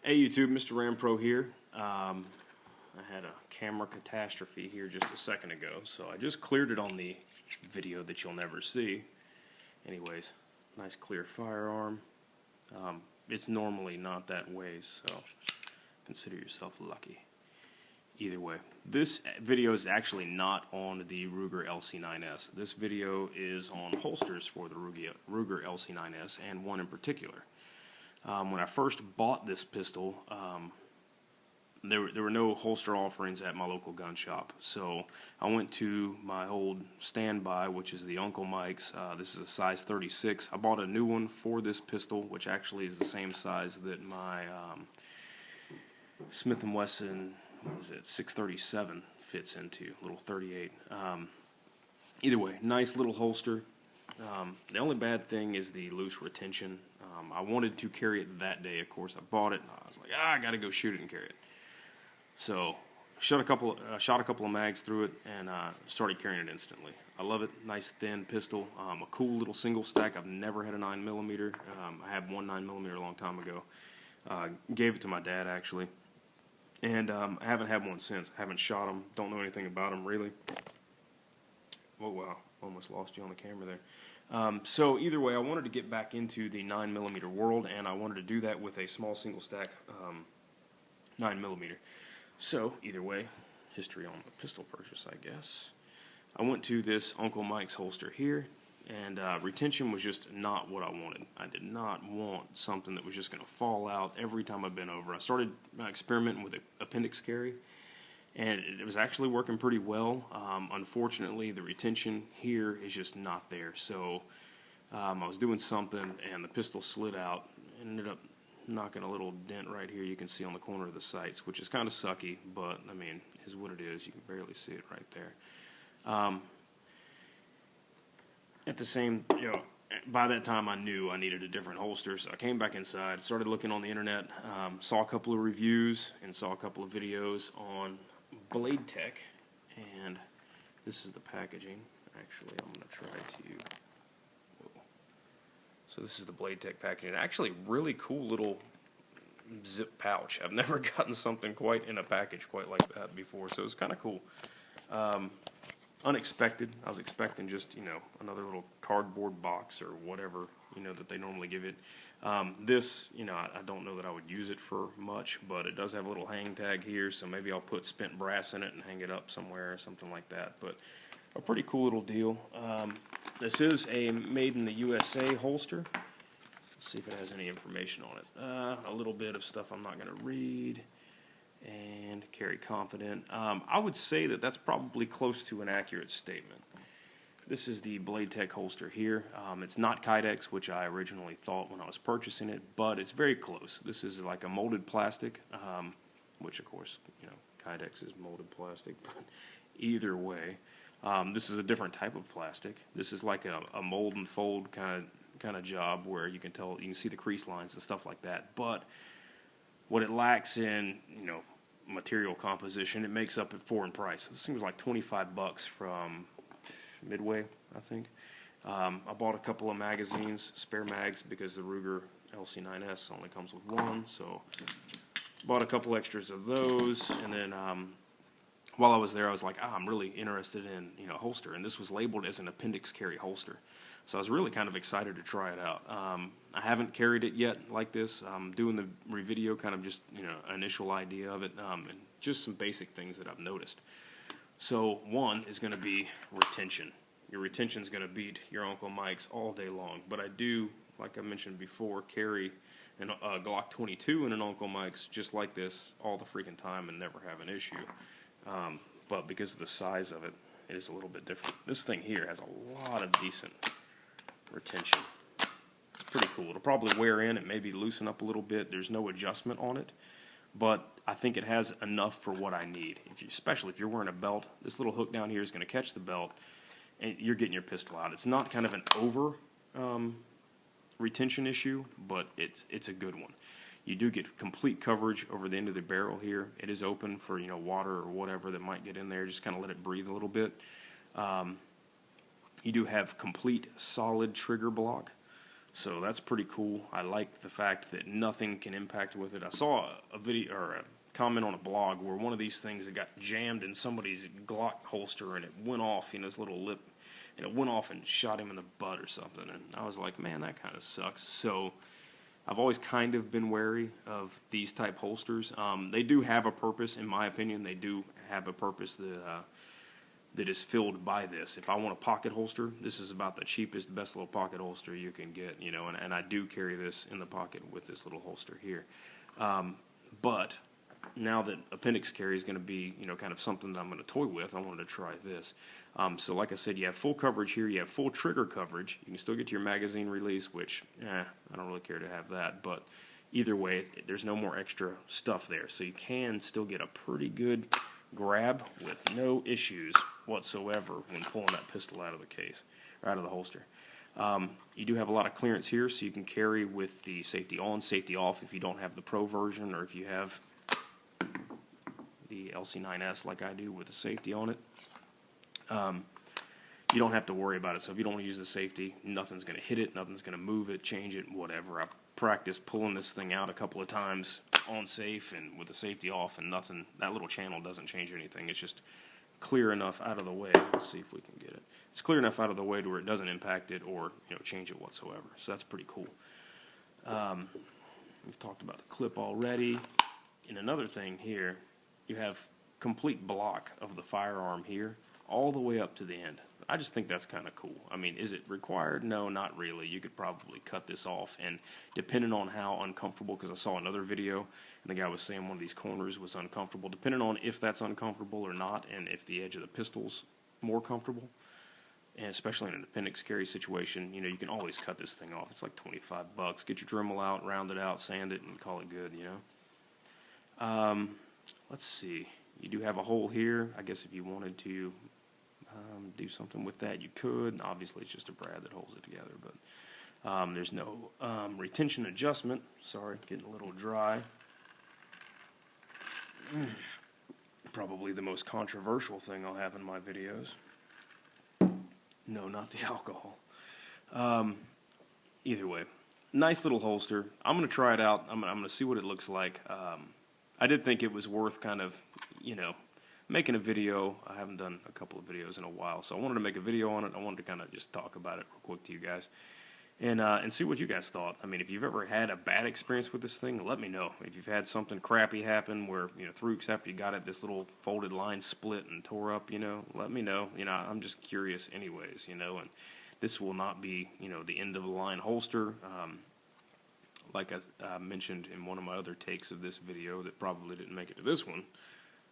Hey YouTube, Mr. Rampro here. I had a camera catastrophe here just a second ago, so I just cleared it on the video that you'll never see. Anyways, nice clear firearm. It's normally not that way, so consider yourself lucky. Either way, this video is actually not on the Ruger LC9s. This video is on holsters for the Ruger LC9s, and one in particular. When I first bought this pistol, there were no holster offerings at my local gun shop. So I went to my old standby, which is the Uncle Mike's. This is a size 36. I bought a new one for this pistol, which actually is the same size that my Smith & Wesson, what is it, 637 fits into, little 38. Either way, nice little holster. The only bad thing is the loose retention. I wanted to carry it that day, of course. I bought it, and I was like, I gotta go shoot it and carry it. So, shot a couple of mags through it, and started carrying it instantly. I love it. Nice thin pistol. A cool little single stack. I've never had a 9mm. I had one 9mm a long time ago. Gave it to my dad, actually. And I haven't had one since. I haven't shot them. Don't know anything about them, really. Oh, wow. Almost lost you on the camera there. So either way, I wanted to get back into the 9mm world, and I wanted to do that with a small single stack 9mm. So either way, history on the pistol purchase, I guess. I went to this Uncle Mike's holster here, and retention was just not what I wanted. I did not want something that was just going to fall out every time I bent over. I started experimenting with an Appendix carry, and it was actually working pretty well. Unfortunately, the retention here is just not there. So I was doing something, and the pistol slid out and ended up knocking a little dent right here you can see on the corner of the sights, which is kind of sucky, but I mean, is what it is. You can barely see it right there. At the same, by that time I knew I needed a different holster, so I came back inside, started looking on the internet, saw a couple of reviews and saw a couple of videos on blade-trch, and this is the packaging. Actually, I'm going to try to... Whoa. So this is the blade-trch packaging. Actually, really cool little zip pouch. I've never gotten something quite in a package quite like that before, so it's kind of cool. Unexpected. I was expecting just, another little cardboard box or whatever, that they normally give it. This, I don't know that I would use it for much, but it does have a little hang tag here, so maybe I'll put spent brass in it and hang it up somewhere or something like that. But a pretty cool little deal. This is a made in the USA holster. Let's see if it has any information on it. A little bit of stuff I'm not going to read. And carry confident. I would say that that's probably close to an accurate statement. This is the blade-trch holster here. It's not Kydex, which I originally thought when I was purchasing it, but it's very close. This is like a molded plastic, which of course, Kydex is molded plastic, but either way, this is a different type of plastic. This is like a mold and fold kind of job where you can see the crease lines and stuff like that, but what it lacks in, material composition, it makes up for in price. This thing was like $25 from Midway, I think. I bought a couple of magazines, spare mags, because the Ruger LC9s only comes with one, so bought a couple extras of those, and then while I was there, I was like, I'm really interested in a holster, and this was labeled as an Appendix carry holster. So I was really kind of excited to try it out. I haven't carried it yet like this. I'm doing the video, kind of just initial idea of it, and just some basic things that I've noticed. So one is going to be retention. Your retention is going to beat your Uncle Mike's all day long. But I do, like I mentioned before, carry a Glock 22 in an Uncle Mike's just like this all the freaking time and never have an issue. But because of the size of it, it is a little bit different. This thing here has a lot of decent retention. It's pretty cool. It'll probably wear in and maybe loosen up a little bit. There's no adjustment on it, but I think it has enough for what I need. Especially if you're wearing a belt, this little hook down here is going to catch the belt, and you're getting your pistol out. It's not kind of an over retention issue, but it's a good one. You do get complete coverage over the end of the barrel here. It is open for water or whatever that might get in there. Just kind of let it breathe a little bit. You do have complete solid trigger block. So that's pretty cool. I like the fact that nothing can impact with it. I saw a video or a comment on a blog where one of these things that got jammed in somebody's Glock holster and it went off, his little lip, and it went off and shot him in the butt or something. And I was like, man, that kind of sucks. So I've always kind of been wary of these type holsters. They do have a purpose, in my opinion. They do have a purpose that is filled by this. If I want a pocket holster, this is about the cheapest, best little pocket holster you can get, and I do carry this in the pocket with this little holster here. But now that Appendix carry is going to be, kind of something that I'm going to toy with, I wanted to try this. So like I said, you have full coverage here. You have full trigger coverage. You can still get to your magazine release, which, I don't really care to have that. But either way, there's no more extra stuff there. So you can still get a pretty good grab with no issues whatsoever when pulling that pistol out of the case, or out of the holster. You do have a lot of clearance here, so you can carry with the safety on, safety off if you don't have the Pro version, or if you have the LC9s like I do with the safety on it. You don't have to worry about it. So if you don't want to use the safety, nothing's going to hit it, nothing's going to move it, change it, whatever. I practiced pulling this thing out a couple of times on safe and with the safety off, and nothing, that little channel doesn't change anything. It's just clear enough out of the way. Let's see if we can get it. It's clear enough out of the way to where it doesn't impact it or change it whatsoever. So that's pretty cool. We've talked about the clip already. And another thing here, you have complete block of the firearm here all the way up to the end. I just think that's kind of cool. I mean, is it required? No, not really. You could probably cut this off, and depending on how uncomfortable, because I saw another video, and the guy was saying one of these corners was uncomfortable, depending on if that's uncomfortable or not, and if the edge of the pistol's more comfortable, and especially in an Appendix carry situation, you can always cut this thing off. It's like $25. Get your Dremel out, round it out, sand it, and call it good, Let's see. You do have a hole here. I guess if you wanted to do something with that, you could. Obviously, it's just a brad that holds it together, but there's no retention adjustment. Sorry, getting a little dry. Probably the most controversial thing I'll have in my videos. No, not the alcohol. Either way, nice little holster. I'm going to try it out. I'm going to see what it looks like. I did think it was worth kind of, making a video. I haven't done a couple of videos in a while, so I wanted to make a video on it. I wanted to kind of just talk about it real quick to you guys, and see what you guys thought. I mean, if you've ever had a bad experience with this thing, let me know. If you've had something crappy happen where, 3 weeks after you got it, this little folded line split and tore up, let me know. I'm just curious anyways, and this will not be, the end of the line holster. Like I mentioned in one of my other takes of this video that probably didn't make it to this one,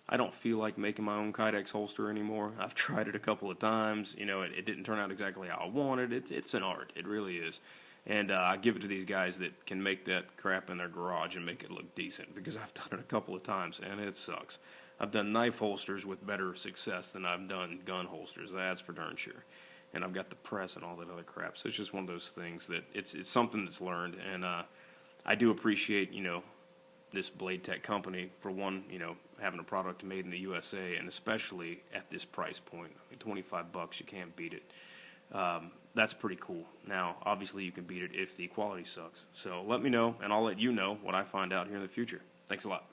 I don't feel like making my own Kydex holster anymore. I've tried it a couple of times. It didn't turn out exactly how I wanted. It's an art. It really is. And I give it to these guys that can make that crap in their garage and make it look decent, because I've done it a couple of times, and it sucks. I've done knife holsters with better success than I've done gun holsters. That's for darn sure. And I've got the press and all that other crap. So it's just one of those things that it's something that's learned. And I do appreciate, this blade-trch company, for one, having a product made in the USA, and especially at this price point. I mean, $25, you can't beat it. That's pretty cool. Now, obviously, you can beat it if the quality sucks. So let me know, and I'll let you know what I find out here in the future. Thanks a lot.